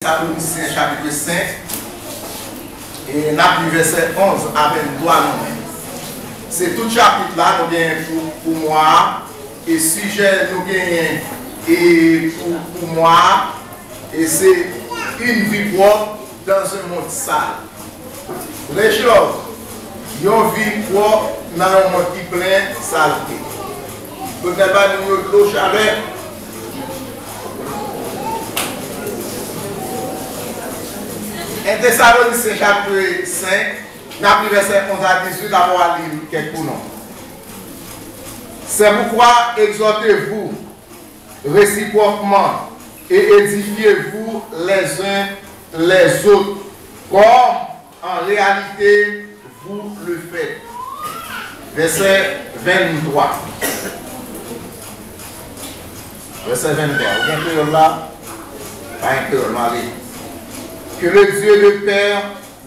Thessaloniciens chapitre 5 et nous verset 11 à 23. C'est tout chapitre là nous gagnons pour moi et sujet nous gagnons et pour moi et c'est une vie propre dans un monde sale. Les choses, une vie propre dans un monde qui plein de saleté. Vous n'avez pas de l'eau chaleur. En Thessaloniciens chapitre 5, nous verset 11 à 18, d'abord à lire quelques noms. C'est pourquoi exhortez-vous réciproquement et édifiez-vous les uns les autres, comme en réalité vous le faites. Verset 23. Verset 23. Vous avez un là? Pas un cœur, allez. Que le Dieu le Père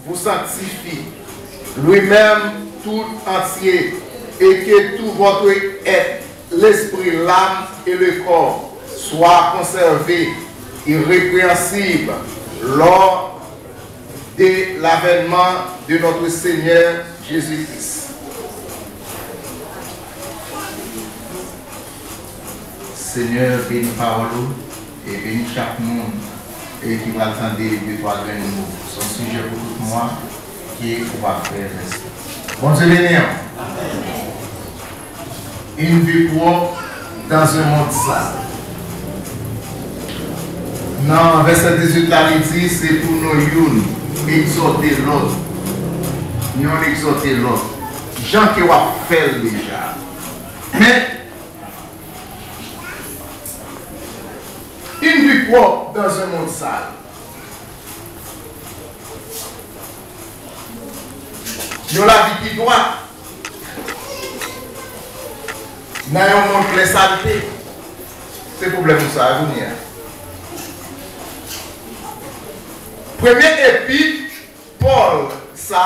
vous sanctifie, lui-même tout entier, et que tout votre être, l'esprit, l'âme et le corps soient conservés irrépréhensibles lors de l'avènement de notre Seigneur Jésus-Christ. Seigneur, bénis parole et bénis chaque monde et qui va attendre de toi de nous. Son sujet pour tout moi qui va faire reste. Bon Dieu béni. Une vie propre dans un monde sale. Non, verset 18 là, il dit c'est pour nous exhorter l'autre. Nous exhorter l'autre. Jean qui va faire déjà. Mais une vie propre dans un monde sale. Nous la vie qui doit. Dans un monde plein de saleté. C'est le problème de ça, vous venez. Premier épître, Paul, ça.